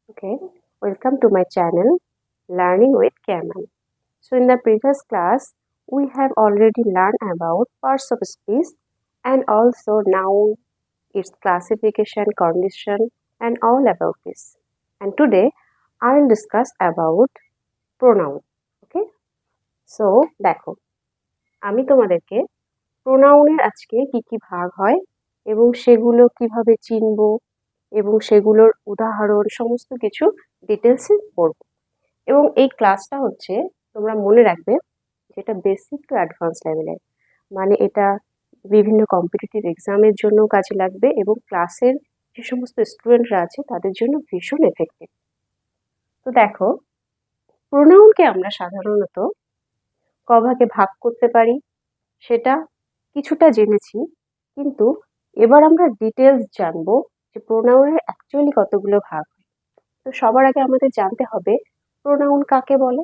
Okay, welcome to my channel Learning with Cameron. So in the previous class, we have already learned about parts of speech and also noun, its classification, condition and all about this. And today I will discuss about pronoun. Okay, so দেখো আমি তোমাদেরকে প্রোনাউনের আজকে কি কি ভাগ হয় এবং সেগুলো কিভাবে চিনব এবং সেগুলোর উদাহরণ সমস্ত কিছু ডিটেলসে পড়ব। এবং এই ক্লাসটা হচ্ছে তোমরা মনে রাখবে যেটা বেসিক টু অ্যাডভান্স লেভেলের, মানে এটা বিভিন্ন কম্পিটিটিভ এক্সামের জন্য কাজে লাগবে এবং ক্লাসের যে সমস্ত স্টুডেন্টরা আছে তাদের জন্য ভীষণ এফেক্টিভ। তো দেখো, প্রোনাউনকে আমরা সাধারণত কভাগে ভাগ করতে পারি, সেটা কিছুটা জেনেছি, কিন্তু এবার আমরা ডিটেলস জানবো যে প্রোনাউনের অ্যাকচুয়ালি কতগুলো ভাগ হয়। তো সবার আগে আমাদের জানতে হবে প্রোনাউন কাকে বলে।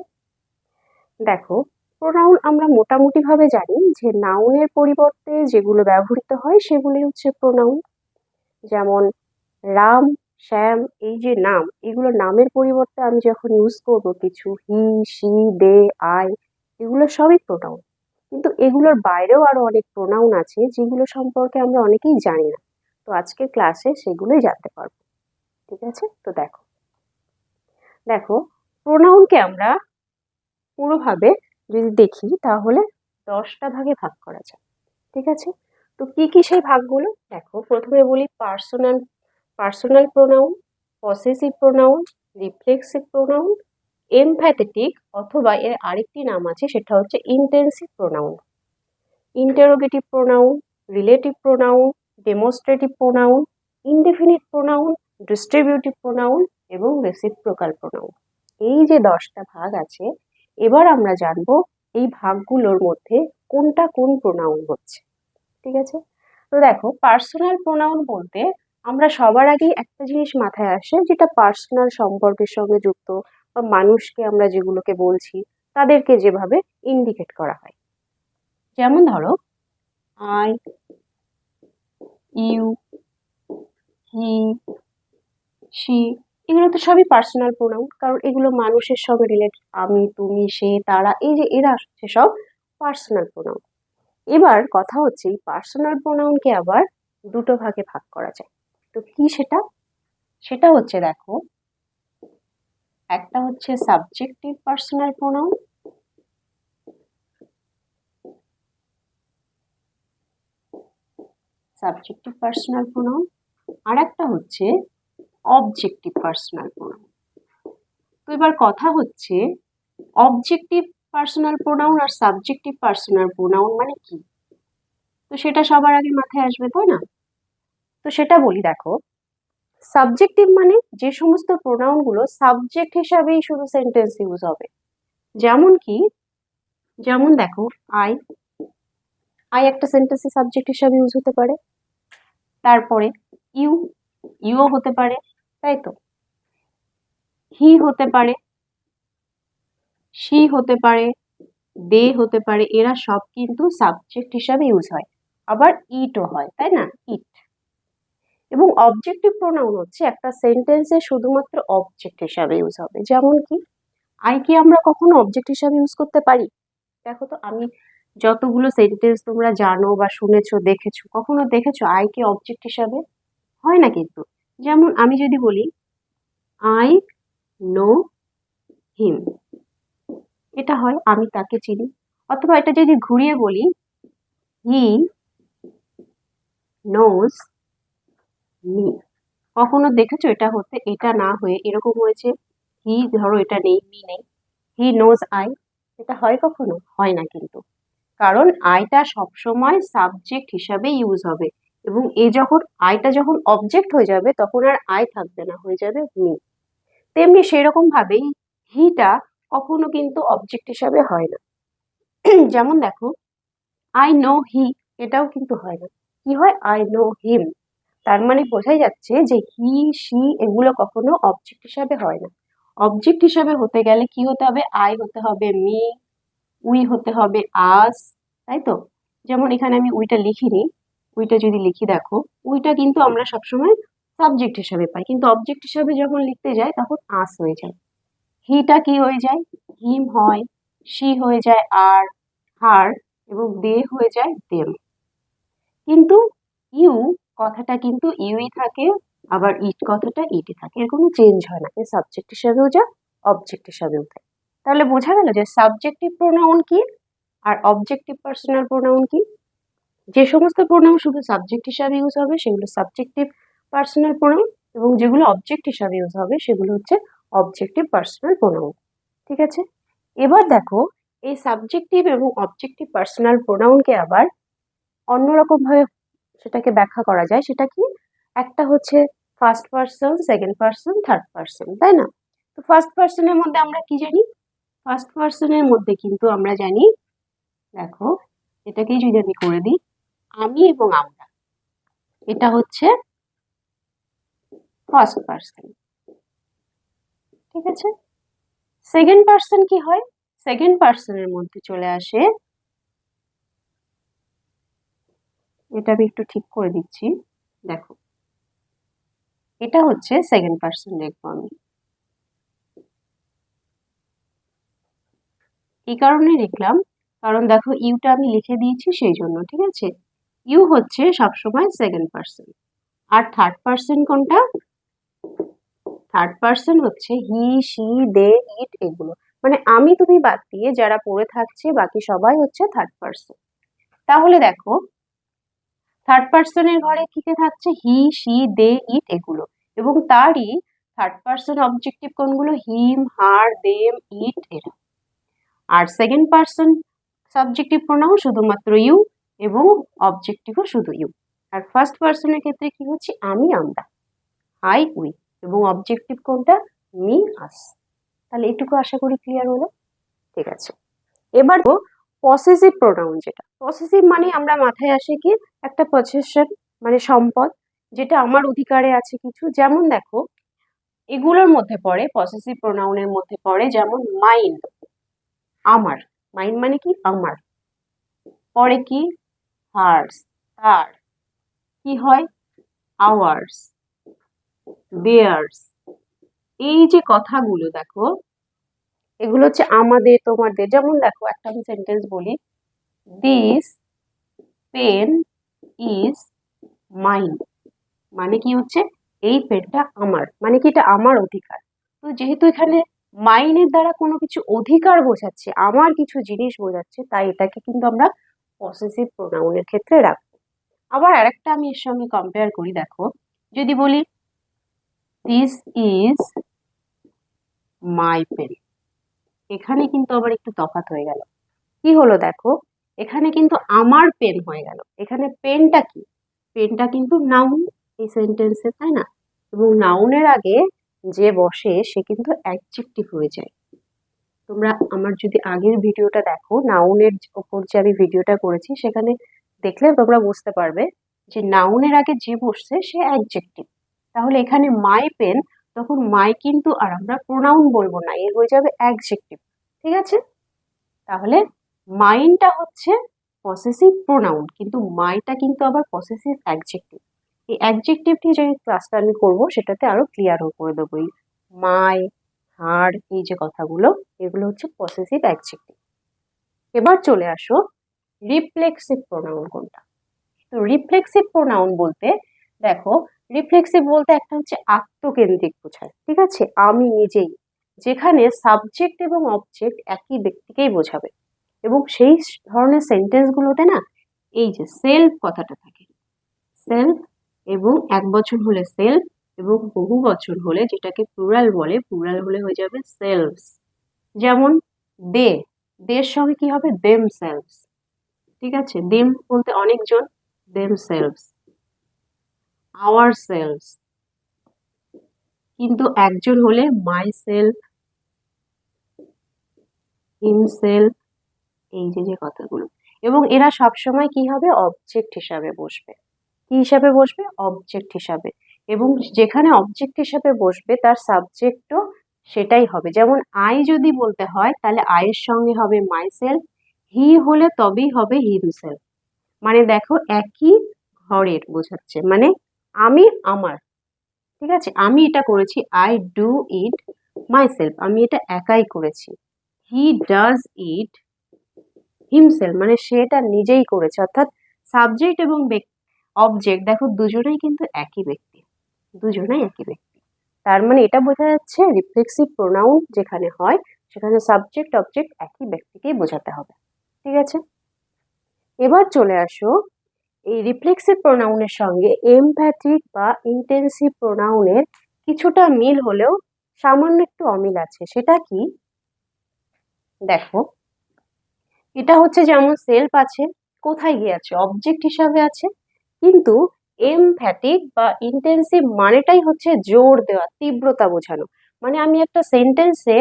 দেখো, প্রোনাউন আমরা মোটামুটি ভাবে জানি যে নাউনের পরিবর্তে যেগুলো ব্যবহৃত হয় সেগুলি হচ্ছে প্রোনাউন। যেমন রাম, শ্যাম, এই যে নাম, এগুলো নামের পরিবর্তে আমি যখন ইউজ করব কিছু হি, শি, দে, আই, এগুলো সবই প্রোনাউন। কিন্তু এগুলোর বাইরেও আরো অনেক প্রোনাউন আছে যেগুলো সম্পর্কে আমরা অনেকেই জানি না। তো আজকের ক্লাসে সেগুলোই জানতে পারবো। ঠিক আছে, তো দেখো দেখো প্রোনাউনকে আমরা পুরোভাবে যদি দেখি তাহলে 10টা ভাগে ভাগ করা যায়। ঠিক আছে, তো কি কি সেই ভাগগুলো দেখো। প্রথমে বলি personal personal pronoun, possessive pronoun, reflexive pronoun, emphatic, অথবা এর আরেকটি নাম আছে সেটা হচ্ছে intensive pronoun, interrogative pronoun, relative pronoun, demonstrative pronoun, indefinite pronoun, distributive pronoun এবং রেসিপ্রোকাল প্রোনাউন। এই যে 10টা ভাগ আছে, এবার আমরা জানবো এই ভাগগুলোর মধ্যে কোনটা কোন প্রোনাউন হচ্ছে। ঠিক আছে, তো দেখো পার্সোনাল প্রোনাউন বলতে আমরা সবার আগেই একটা জিনিস মাথায় আসে যেটা পার্সোনাল সম্পর্কের সঙ্গে যুক্ত, বা মানুষকে আমরা যেগুলোকে বলছি তাদেরকে যেভাবে ইন্ডিকেট করা হয়। যেমন ধরো আই, ইউ, হি, সি, এগুলো তো সবই পার্সোনাল প্রোনাউন, কারণ এগুলো মানুষের সঙ্গে রিলেটেড। আমি, তুমি, সে, তারা, এই যে এরা হচ্ছে সব পার্সোনাল প্রোনাউন। এবার কথা হচ্ছে এই পার্সোনাল প্রোনাউনকে আবার দুটো ভাগে ভাগ করা যায়। তো কি সেটা? সেটা হচ্ছে দেখো, একটা হচ্ছে subjective personal pronoun, subjective personal pronoun, আর একটা হচ্ছে অবজেক্টিভ পার্সোনাল প্রোনাউন। তো এবার কথা হচ্ছে অবজেক্টিভ পার্সোনাল প্রোনাউন আর সাবজেক্টিভ পার্সোনাল প্রোনাউন মানে কি, তো সেটা সবার আগে মাথায় আসবে, তাই না? তো সেটা বলি দেখো, সাবজেক্টিভ মানে যে সমস্ত প্রোনাউন গুলো সাবজেক্ট হিসাবেই শুধু সেন্টেন্স ইউজ হবে। যেমন কি, যেমন দেখো আই, আই একটা সেন্টেন্সে সাবজেক্ট হিসাবে ইউজ হতে পারে। তারপরে ইউ, ইউও হতে পারে, তাই তো। হি হতে পারে, শি হতে পারে, দে হতে পারে, এরা সব কিন্তু সাবজেক্ট হিসাবে ইউজ হয়। আবার ইটও হয়, তাই না, ইট। এবং অবজেক্টিভ প্রোনাউন হচ্ছে একটা সেন্টেন্সে শুধুমাত্র অবজেক্ট হিসাবে ইউজ হবে। যেমন কি, আই কি আমরা কখনো অবজেক্ট হিসাবে ইউজ করতে পারি? দেখো তো, আমি যতগুলো সেন্টেন্স তোমরা জানো বা শুনেছো, দেখেছো, কখনো দেখেছো আই কে অবজেক্ট হিসাবে? হয় না কিন্তু। যেমন আমি যদি বলি আই নো হিম, এটা হয় আমি তাকে চিনি। অথবা এটা যদি ঘুরিয়ে বলি হি নোজ মি, কখনো দেখেছো এটা হতে? এটা না হয়ে এরকম হয়েছে হি, ধরো এটা নেই, মি নেই, হি নোজ আই, এটা হয় কখনো? হয় না কিন্তু। কারণ আইটা সবসময় সাবজেক্ট হিসাবে ইউজ হবে, এবং যখন আইটা যখন অবজেক্ট হয়ে যাবে তখন আর আই থাকবে না, হয়ে যাবে মি। তেমনি সেরকম ভাবেই হিটা কখনো কিন্তু অবজেক্ট হিসাবে হয় না। যেমন দেখো আই নো হি, এটাও কিন্তু হয় না, কি হয়? I know him. তার মানে বোঝাই যাচ্ছে যে হি, শি এগুলো কখনো অবজেক্ট হিসাবে হয় না। অবজেক্ট হিসাবে হতে গেলে কি হতে হবে? আই হতে হবে, মি, উই হতে হবে, আস, তাই তো। যেমন এখানে আমি উইটা লিখিনি, উইটা যদি লিখি দেখো, উইটা কিন্তু আমরা সবসময় সাবজেক্ট হিসাবে পাই, কিন্তু অবজেক্ট হিসাবে যখন লিখতে যাই তখন আস হয়ে যায়। হিটা কি হয়ে যায়? হিম হয়, শি হয়ে যায় আর, হার, এবং দে হয়ে যায় দেম। কিন্তু ইউ কথাটা কিন্তু ইউই থাকে, আবার ইট কথাটা ইটই থাকে, এর কোনো চেঞ্জ হয় না, এর সাবজেক্ট হিসাবেও যা, অবজেক্ট হিসাবেও তাই। তাহলে বোঝা গেল যে সাবজেক্টিভ প্রোনাউন কি আর অবজেক্টিভ পার্সোনাল প্রোনাউন কি। যে সমস্ত প্রোনাউন শুধু সাবজেক্ট হিসাবে ইউজ হবে সেগুলো সাবজেক্টিভ পার্সোনাল প্রোনাউন, এবং যেগুলো অবজেক্ট হিসাবে ইউজ হবে সেগুলো হচ্ছে অবজেক্টিভ পার্সোনাল প্রোনাউন। ঠিক আছে, এবার দেখো এই সাবজেক্টিভ এবং অবজেক্টিভ পার্সোনাল প্রোনাউনকে আবার অন্যরকম ভাবে সেটাকে ব্যাখ্যা করা যায়। সেটা কি? একটা হচ্ছে first person, second person, third person, তাই না? তো ফার্স্ট পার্সনের মধ্যে আমরা কি জানি? ফার্স্ট পার্সনের মধ্যে কিন্তু আমরা জানি, দেখো এটাকেই যদি আমি করে দিই, আমি এবং আমরা, এটা হচ্ছে ফার্স্ট পার্সন। ঠিক আছে, সেকেন্ড পার্সন কি হয়? সেকেন্ড পার্সনের মধ্যে চলে আসে, এটা আমি একটু ঠিক করে দিচ্ছি, দেখো এটা হচ্ছে সেকেন্ড পার্সন, দেখবো আমি এই কারণে লিখলাম, কারণ দেখো ইউটা আমি লিখে দিয়েছি সেই জন্য। ঠিক আছে, ইউ হচ্ছে সবসময় সেকেন্ড পার্সন। আর থার্ড পার্সন কোনটা? থার্ড পার্সন হচ্ছে হি, শি, দে, ইট, এগুলো, মানে আমি তুমি বাদ দিয়ে যারা পড়ে থাকছে বাকি সবাই হচ্ছে থার্ড পার্সন। তাহলে দেখো থার্ড পার্সনের ঘরে কি কে থাকছে? হি, শি, দে, ইট, এগুলো, এবং তারই থার্ড পার্সন অবজেক্টিভ কোনগুলো? হিম, হার, দেম, ইট, এরা। আর সেকেন্ড পার্সন সাবজেক্টিভ প্রোনাউন শুধুমাত্র ইউ, এবং অবজেক্টিভও শুধু ইউ। আর ফার্স্ট পার্সনের ক্ষেত্রে কি হচ্ছে? আমি, আমরা, আই, উই, এবং অবজেক্টিভ কোনটা? মি, আস। তাহলে এটুকু আশা করি ক্লিয়ার হলো। ঠিক আছে, এবার পসেসিভ প্রোনাউন, যেটা পসেসিভ মানে আমরা মাথায় আসে কি একটা পজেশন, মানে সম্পদ, যেটা আমার অধিকারে আছে কিছু। যেমন দেখো এগুলোর মধ্যে পড়ে, পসেসিভ প্রোনাউনের মধ্যে পড়ে যেমন মাইন, আমার, মাইন মানে কি? আমার। পরে কি? হার্স, তার। কি হয়? Ours, theirs. এই যে কথাগুলো দেখো, এগুলো হচ্ছে আমাদের, তোমাদের। যেমন দেখো একটা আমি সেন্টেন্স বলি, দিস পেন ইজ মাইন, মানে কি হচ্ছে? এই পেনটা আমার, মানে কি এটা আমার অধিকার। তো যেহেতু এখানে মাইনের দ্বারা কোনো কিছু অধিকার বোঝাচ্ছে, আমার কিছু জিনিস বোঝাচ্ছে, তাই এটাকে কিন্তু আমরা পসেসিভ প্রোনাউনের ক্ষেত্রে রাখবো। আবার আরেকটা আমি এর সঙ্গে কম্পেয়ার করি, দেখো যদি বলি দিস ইজ মাই পেন, এখানে কিন্তু আবার একটু তফাৎ হয়ে গেল। কি হলো দেখো, এখানে কিন্তু আমার পেন হয়ে গেল, এখানে পেনটা কি? পেনটা কিন্তু নাউন এই সেন্টেন্সে, তাই না? এবং নাউনের আগে যে বসে সে কিন্তু অ্যাডজেক্টিভ হয়ে যায়। তোমরা আমার যদি আগের ভিডিওটা দেখো, নাউনের ওপর যে আমি ভিডিওটা করেছি, সেখানে দেখলে তোমরা বুঝতে পারবে যে নাউনের আগে যে বসছে সে অ্যাডজেক্টিভ। তাহলে এখানে মাই পেন, তখন মাই কিন্তু আর আমরা প্রোনাউন বলবো না, এ হয়ে যাবে অ্যাডজেক্টিভ। ঠিক আছে, তাহলে মাইনটা হচ্ছে পসেসিভ প্রোনাউন, কিন্তু মাইটা কিন্তু আবার পসেসিভ অ্যাডজেক্টিভ। এই অ্যাডজেক্টিভটি যে ক্লাসটা আমি করবো সেটাতে আরো ক্লিয়ার করে দেবো। এই মাই, হার, এই যে কথাগুলো, এগুলো হচ্ছে পসেসিভ অ্যাডজেক্টিভ। এবার চলে আসো রিফ্লেক্সিভ প্রোনাউন কোনটা। তো রিফ্লেক্সিভ প্রোনাউন বলতে, দেখো রিফ্লেক্সিভ বলতে একটা হচ্ছে আত্মকেন্দ্রিক বোঝায়, ঠিক আছে, আমি নিজেই, যেখানে সাবজেক্ট এবং অবজেক্ট একই ব্যক্তিকেই বোঝাবে। এবং সেই ধরনের সেন্টেন্স গুলোতে না এই যে সেলফ কথাটা থাকে, সেলফ, এবং এক বচন হলে সেলফ, এবং বহু বচন হলে যেটাকে প্লুরাল বলে, প্লুরাল হলে হয়ে যাবে সেলভস। যেমন দে, দের সঙ্গে কি হবে? Them selves. ঠিক আছে, দেম বলতে অনেকজন, দেম সেলভস, আওয়ার সেলভস, কিন্তু একজন হলে মাই সেলফ, হিমসেলফ, এই যে যে কথাগুলো। এবং এরা সবসময় কি হবে? অবজেক্ট হিসাবে বসবে। কি হিসাবে বসবে? অবজেক্ট হিসাবে। এবং যেখানে অবজেক্ট হিসাবে বসবে তার সাবজেক্টও সেটাই হবে। যেমন আই যদি বলতে হয় তাহলে আয়ের সঙ্গে হবে মাই সেলফ, হি হলে তবেই হবে হিমসেলফ। মানে দেখো একই ঘরের বোঝাচ্ছে, মানে আমি আমার, ঠিক আছে, আমি এটা করেছি, আই ডু ইট মাইসেলফ, আমি এটা একাই করেছি। হি ডাজ ইট হিমসেলফ, মানে সে এটা নিজেই করেছে। অর্থাৎ সাবজেক্ট এবং অবজেক্ট দেখো দুজনেই কিন্তু একই ব্যক্তি, দুজনেই একই ব্যক্তি। তার মানে এটা বোঝা যাচ্ছে রিফ্লেক্সিভ প্রোনাউন যেখানে হয় সেখানে সাবজেক্ট অবজেক্ট একই ব্যক্তিকেই বোঝাতে হবে। ঠিক আছে, এবার চলে আসো এই রিফ্লেক্সিভ প্রোনাউনের সঙ্গে এমপ্যাথিক বা ইন্টেন্সিভ প্রোনাউনের কিছুটা মিল হলেও সামান্য একটু অমিল আছে। সেটা কি দেখো, এটা হচ্ছে যেমন সেলফ আছে, কোথায় গিয়ে আছে, অবজেক্ট হিসাবে আছে, কিন্তু এমফ্যাটিক বা ইন্টেন্সিভ মানেটাই হচ্ছে জোর দেওয়া, তীব্রতা বোঝানো। মানে আমি একটা সেন্টেন্সে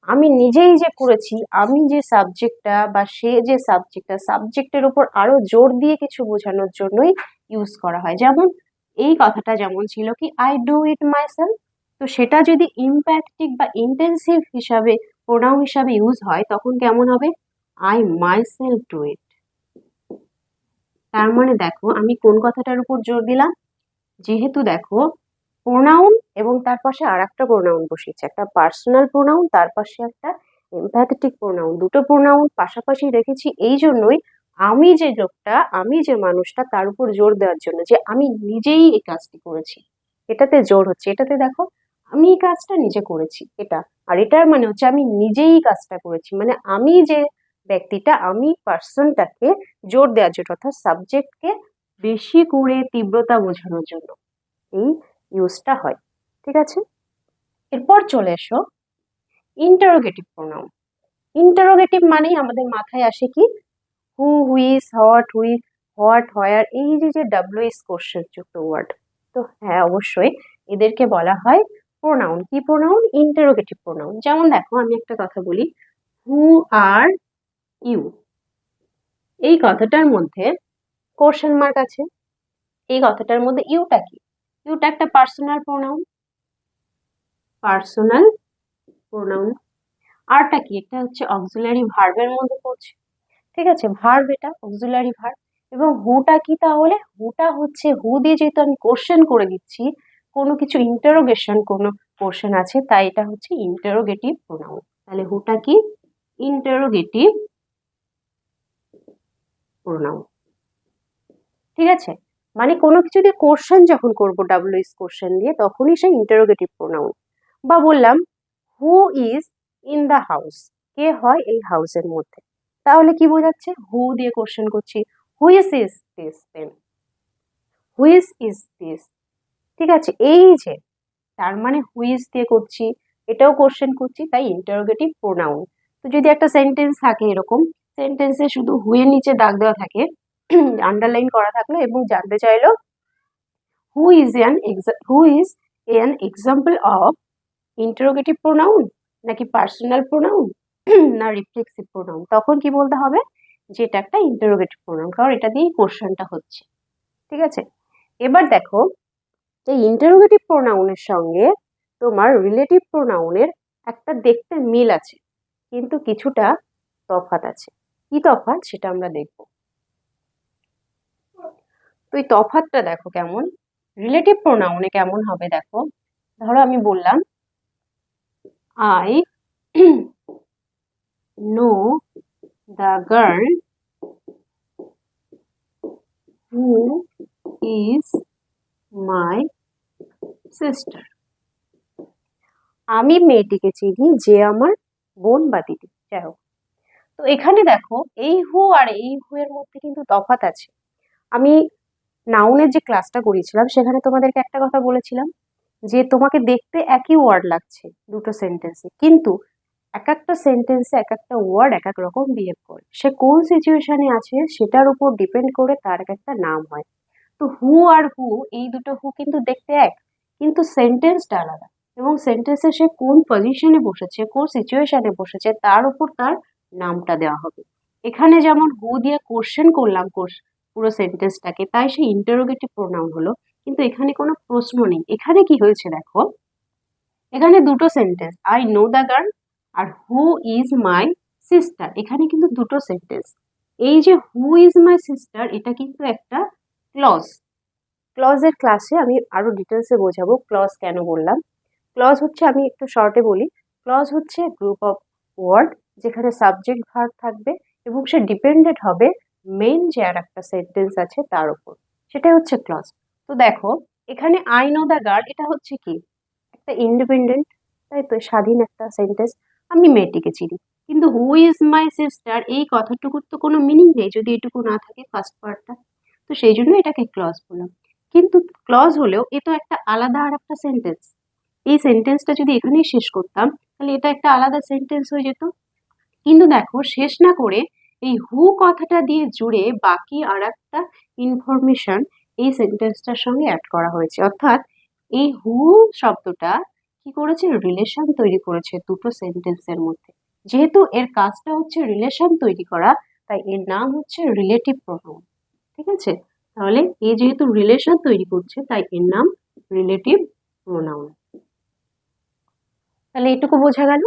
আমি নিজেই যে করেছি, আমি যে সাবজেক্টটা বা সে যে সাবজেক্টটা, সাবজেক্টের উপর আরো জোর দিয়ে কিছু বোঝানোর জন্যই ইউজ করা হয়। যেমন এই কথাটা যেমন ছিল কি আই ডু ইট মাইসেলফ, তো সেটা যদি ইমপ্যাথিক বা ইন্টেন্সিভ হিসাবে প্রোনাউন হিসাবে ইউজ হয় তখন কেমন হবে, আই মাইসেলফ ডু ইট। তার মানে দেখো আমি কোন কথাটার উপর জোর দিলাম, যেহেতু দেখো প্রোনাউন এবং তার পাশে আর একটা প্রোনাউন বসিয়েছে, একটা পার্সোনাল প্রোনাউন, তার পাশে একটা এমপ্যাথেটিক প্রোনাউন, দুটো প্রোনাউন পাশাপাশি রেখেছি এই জন্যই, আমি যে লোকটা, আমি যে মানুষটা, তার উপর জোর দেওয়ার জন্য যে আমি নিজেই এই কাজটি করেছি, এটাতে জোর হচ্ছে। এটাতে দেখো আমি এই কাজটা নিজে করেছি এটা, আর এটার মানে হচ্ছে আমি নিজেই কাজটা করেছি, মানে আমি যে ব্যক্তিটা, আমি পার্সনটাকে জোর দেওয়ার জন্য, অর্থাৎ সাবজেক্টকে বেশি করে তীব্রতা বোঝানোর জন্য এই ইউজটা হয়। ঠিক আছে, এরপর চলে এসো ইন্টারোগেটিভ প্রোনাউন। ইন্টারোগেটিভ মানেই আমাদের মাথায় আসে কি, হু, হুইজ, হোয়াট, হোয়ার, এই যে যে ডাব্লিউএস কোশ্চেন যুক্ত ওয়ার্ড। তো হ্যাঁ অবশ্যই এদেরকে বলা হয় প্রোনাউন। কি প্রোনাউন, ইন্টারোগেটিভ প্রোনাউন। যেমন দেখো আমি একটা কথা বলি, হু আর ইউ, এই কথাটার মধ্যে কোশ্চেন মার্ক আছে, এই কথাটার মধ্যে ইউটা কি, ইউটা একটা পার্সোনাল প্রোনাউন, পার্সোনাল প্রোনাউন। আরটা কি, এটা হচ্ছে অক্সিলারি ভার্বের মধ্যে পড়ছে। ঠিক আছে, ভার্ব, এটা অক্সিলারি ভার্ব। এবং হুটা কি, তাহলে হুটা হচ্ছে, হু দিয়ে যেহেতু আমি কোশ্চেন করে দিচ্ছি, কোনো কিছু ইন্টারোগেশন, কোনো কোশ্চেন আছে, তাই এটা হচ্ছে ইন্টারোগেটিভ প্রোনাউন। তাহলে হুটা কি, ইন্টারোগেটিভ প্রোনাউন। ঠিক আছে, মানে কোনো কিছু দিয়ে কোশ্চেন যখন করবো ডাব্লিউএস কোশ্চেন দিয়ে, তখনই সে ইন্টারোগেটিভ প্রোনাউন। বা বললাম who is in the house, কে হয় এই হাউসের মধ্যে, তাহলে কি বোঝাচ্ছে, হু দিয়ে কোশ্চেন করছি, which is this pen, which is this. ঠিক আছে, এই যে তার মানে হুইচ দিয়ে করছি, এটাও কোশ্চেন করছি, তাই ইন্টারোগেটিভ প্রোনাউন। তো যদি একটা সেন্টেন্স থাকে এরকম, সেন্টেন্সে শুধু হুয়ের নিচে দাগ দেওয়া থাকে, আন্ডারলাইন করা থাকলো এবং জানতে চাইলো who is an example of interrogative pronoun, নাকি পার্সোনাল প্রোনাউন, না রিফ্লেক্সিভ প্রোনাউন, তখন কি বলতে হবে যে এটা একটা ইন্টারোগেটিভ প্রোনাউন, কারণ এটা দিয়েই কোশ্চেনটা হচ্ছে। ঠিক আছে, এবার দেখো এই ইন্টারোগেটিভ প্রোনাউনের সঙ্গে তোমার রিলেটিভ প্রোনাউনের একটা দেখতে মিল আছে, কিন্তু কিছুটা তফাৎ আছে। কি তফাৎ সেটা আমরা দেখব। তো এই তফাৎটা দেখো কেমন, রিলেটিভ প্রোনাউনে কেমন হবে দেখো, ধরো আমি বললাম I know the girl who is my sister. আমি মেয়েটিকে চিনি যে আমার বোন বা দিদি, যাই হোক। তো এখানে দেখো এই হু আর এই হু এর মধ্যে কিন্তু তফাৎ আছে। আমি নাউনের যে ক্লাসটা করিয়েছিলাম সেখানে তোমাদেরকে একটা কথা বলেছিলাম যে তোমাকে দেখতে একই ওয়ার্ড লাগছে দুটো সেন্টেন্সে, কিন্তু এক একটা সেন্টেন্সে এক একটা ওয়ার্ড এক এক রকম বিহেভ করে, সে কোন সিচুয়েশনে আছে সেটার উপর ডিপেন্ড করে তার এক একটা নাম হয়। তো হু আর হু, এই দুটো হু কিন্তু দেখতে এক, কিন্তু সেন্টেন্সটা আলাদা, এবং সেন্টেন্সে সে কোন পজিশনে বসেছে, কোন সিচুয়েশনে বসেছে, তার উপর তার নামটা দেওয়া হবে। এখানে যেমন হু দিয়ে কোশ্চেন করলাম পুরো সেন্টেন্সটাকে, তাই সে ইন্টারোগেটিভ প্রোনাউন হলো, কিন্তু এখানে কোনো প্রশ্ন নেই। এখানে কি হয়েছে দেখো, এখানে দুটো sentence, I know the girl আর হু ইজ মাই সিস্টার, এখানে কিন্তু দুটো সেন্টেন্স। এই যে হু ইজ মাই সিস্টার, এটা কিন্তু একটা ক্লজ, ক্লজের ক্লাসে আমি আরো ডিটেলসে বোঝাবো ক্লজ কেন বললাম। ক্লজ হচ্ছে, আমি একটু শর্টে বলি, ক্লজ হচ্ছে গ্রুপ অফ ওয়ার্ড যেখানে সাবজেক্ট ভার্ব থাকবে এবং সে ডিপেন্ডেন্ট হবে মেইন যে আর একটা সেন্টেন্স আছে তার উপর, সেটাই হচ্ছে ক্লজ। তো দেখো এখানে আই নো দ্য গার্ল, এটা হচ্ছে কি একটা ইন্ডিপেন্ডেন্ট, তাই তো, স্বাধীন একটা সেন্টেন্স। আমি মেয়েটিকে চিনি, কিন্তু হু ইজ মাই সিস্টার এই কথাটুকুর তো কোনো মিনিং নেই যদি এটুকু না থাকে ফার্স্ট পার্টটা। তো সেই জন্য এটাকে ক্লজ বললাম। কিন্তু ক্লজ হলেও এ তো একটা আলাদা আর একটা সেন্টেন্স। এই সেন্টেন্সটা যদি এখানেই শেষ করতাম তাহলে এটা একটা আলাদা সেন্টেন্স হয়ে যেত। কিন্তু দেখো শেষ না করে এই হু কথাটা দিয়ে জুড়ে বাকি আর একটা ইনফরমেশন এই সেন্টেন্সটার সঙ্গে অ্যাড করা হয়েছে, অর্থাৎ এই হু শব্দটা কি করেছে, রিলেশন তৈরি করেছে দুটো সেন্টেন্সের মধ্যে। যেহেতু এর কাজটা হচ্ছে রিলেশন তৈরি করা, তাই এর নাম হচ্ছে রিলেটিভ প্রোনাউন। ঠিক আছে, তাহলে এ যেহেতু রিলেশন তৈরি করছে তাই এর নাম রিলেটিভ প্রোনাউন। তাহলে এটুকু বোঝা গেল।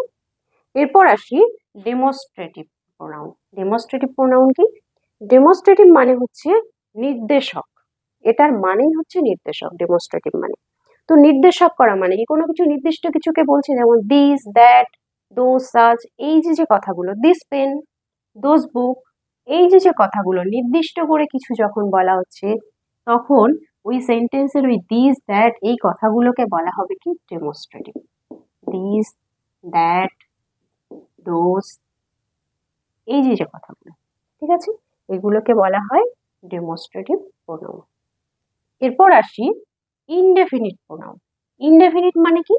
এরপর আসি ডেমনস্ট্রেটিভ প্রোনাউন। ডেমনস্ট্রেটিভ প্রোনাউন কি? ডেমনস্ট্রেটিভ মানে হচ্ছে নির্দেশক, এটার মানেই হচ্ছে নির্দেশক ডেমনস্ট্রেটিভ মানে। তো নির্দেশক করা মানে কি, কোনো কিছু নির্দিষ্ট কিছুকে বলছে, যেমন দিস দ্যাট দোজ সাচ, এই যে যে কথাগুলো, দিস পেন দোজ বুক, এই যে যে কথাগুলো নির্দিষ্ট করে কিছু যখন বলা হচ্ছে তখন ওই সেন্টেন্সের ওই দিস দ্যাট এই কথাগুলোকে বলা হবে কি, ডেমনস্ট্রেটিভ। দিস দ্যাট দোজ, এই যে যে কথাগুলো, ঠিক আছে, এগুলোকে বলা হয় ডেমনস্ট্রেটিভ প্রোনাউন। এরপর আসি ইনডেফিনিট প্রোনাউন। ইনডেফিনিট মানে কি?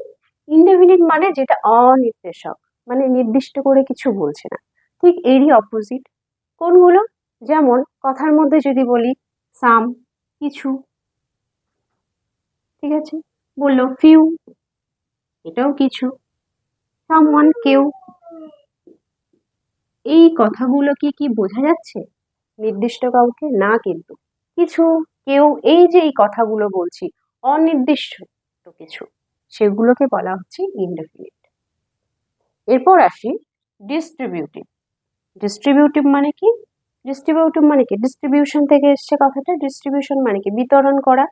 ইনডেফিনিট মানে যেটা অনির্দেশক, মানে নির্দিষ্ট করে কিছু বলছে না। ঠিক এরই অপোজিট কোনগুলো, যেমন কথার মধ্যে যদি বলি সাম, কিছু, ঠিক আছে, বললো ফিউ, এটাও কিছু, সামওয়ান, কেউ, এই কথাগুলো কি বোঝা যাচ্ছে নির্দিষ্ট কাউকে? না, কিন্তু কিছু, কেউ, এই যে এই কথাগুলো বলছি অনির্দিষ্ট কিছু, সেগুলোকে বলা হচ্ছে ইনডেফিনিট। এরপর আসি ডিস্ট্রিবিউটিভ। ডিস্ট্রিবিউটিভ মানে কি? ডিস্ট্রিবিউটিভ মানে কি, ডিস্ট্রিবিউশন থেকে এসছে কথাটা। ডিস্ট্রিবিউশন মানে কি, বিতরণ করা,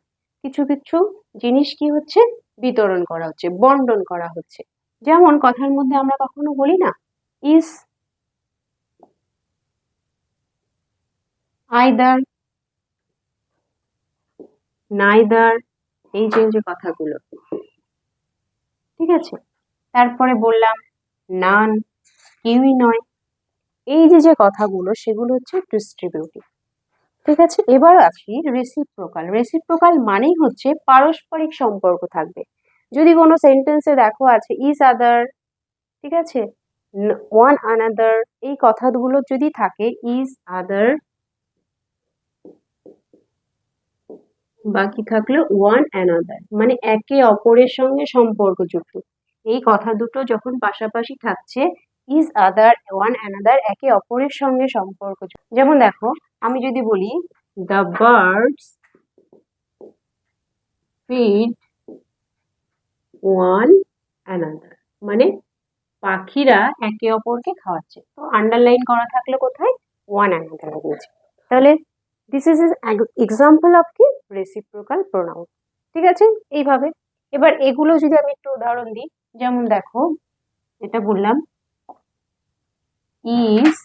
কিছু কিছু জিনিস কি হচ্ছে, বিতরণ করা হচ্ছে, বন্টন করা হচ্ছে। যেমন কথার মধ্যে আমরা কখনো বলি না ইজ, আইদার, নাইদার, এই যে যে কথাগুলো, ঠিক আছে। তারপরে বললাম নান, কেউই নয়, এই যে যে কথাগুলো সেগুলো হচ্ছে ডিস্ট্রিবিউটিভ। ঠিক আছে, এবার আসি রেসিপ্রোকাল। রেসিপ্রোকাল মানেই হচ্ছে পারস্পরিক সম্পর্ক থাকবে। যদি কোনো সেন্টেন্সে দেখো আছে ইজ আদার, ঠিক আছে, ওয়ান আনাদার, এই কথাগুলো যদি থাকে ইজ আদার, বাকি থাকলো ওয়ান অ্যানাদার, মানে একে অপরের সঙ্গে সম্পর্কযুক্ত। এই কথা দুটো যখন পাশাপাশি থাকছে, ইজ আদার ওয়ান অ্যানাদার, একে অপরের সঙ্গে সম্পর্কযুক্ত। যেমন দেখো আমি যদি বলি the birds feed one another, মানে পাখিরা একে অপরকে খাওয়াচ্ছে। তো আন্ডারলাইন করা থাকলে কোথায়, ওয়ান অ্যানাদার দিয়েছে। তাহলে দিস ইজ এক্সাম্পল অফ কি, রেসিপ্রোকাল প্রোনাউন। ঠিক আছে, এইভাবে। এবার এগুলো যদি আমি একটু উদাহরণ দিই, যেমন দেখো এটা বললাম is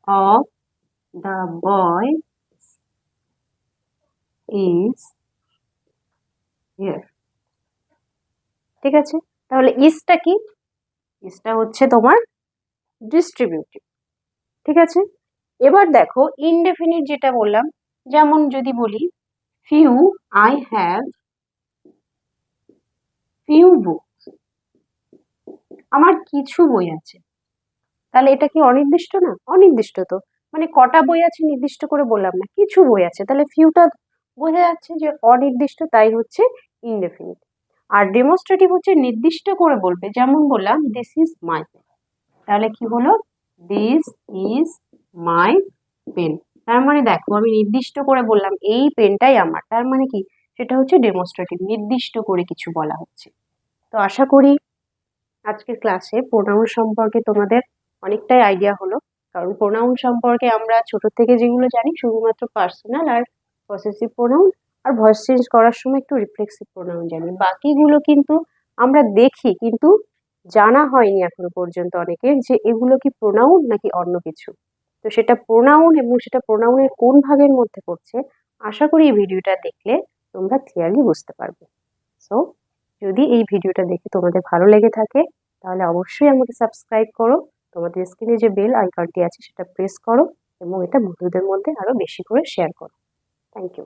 of the boy is here, ঠিক আছে। তাহলে ইজটা কি, ইজটা হচ্ছে তোমার ডিস্ট্রিবিউটিভ, ঠিক আছে। এবার দেখো ইনডেফিনিট যেটা বললাম, যেমন যদি বলি ফিউ, আই হ্যাভ ফিউ বুক, আমার কিছু বই আছে। তাহলে এটা কি অনির্দিষ্ট না? অনির্দিষ্ট তো, মানে কটা বই আছে নির্দিষ্ট করে বললাম না, কিছু বই আছে, তাহলে ফিউটা বোঝা যাচ্ছে যে অনির্দিষ্ট, তাই হচ্ছে ইনডেফিনিট। আর ডেমনস্ট্রেটিভ হচ্ছে নির্দিষ্ট করে বলবে, যেমন বললাম দিস ইজ মাই পেন, তাহলে কি হলো, দিস ইজ মাই পেন। তার মানে দেখো আমি নির্দিষ্ট করে বললাম এই পেনটাই আমার, তার মানে কি, সেটা হচ্ছে ডেমনস্ট্রেটিভ, নির্দিষ্ট করে কিছু বলা হচ্ছে। তো আশা করি আজকের ক্লাসে প্রোনাউন সম্পর্কে তোমাদের অনেকটাই আইডিয়া হলো। কারণ প্রোনাউন সম্পর্কে আমরা ছোট থেকে যেগুলো জানি শুধুমাত্র পার্সোনাল আর পসেসিভ প্রোনাউন আর ভয়েস চেঞ্জ করার সময় একটু রিফ্লেক্সিভ প্রোনাউন জানি। বাকিগুলো কিন্তু আমরা দেখি, কিন্তু জানা হয়নি এখনো পর্যন্ত অনেকের যে এগুলো কি প্রোনাউন নাকি অন্য কিছু। তো সেটা প্রোনাউন এবং সেটা প্রোনাউনের কোন ভাগের মধ্যে পড়ছে, আশা করি এই ভিডিওটা দেখলে তোমরা ক্লিয়ারলি বুঝতে পারবে। সো যদি এই ভিডিওটা দেখে তোমাদের ভালো লেগে থাকে তাহলে অবশ্যই আমাকে সাবস্ক্রাইব করো, তোমাদের স্ক্রিনে যে বেল আইকনটি আছে সেটা প্রেস করো এবং এটা বন্ধুদের মধ্যে আরো বেশি করে শেয়ার করো। Thank you.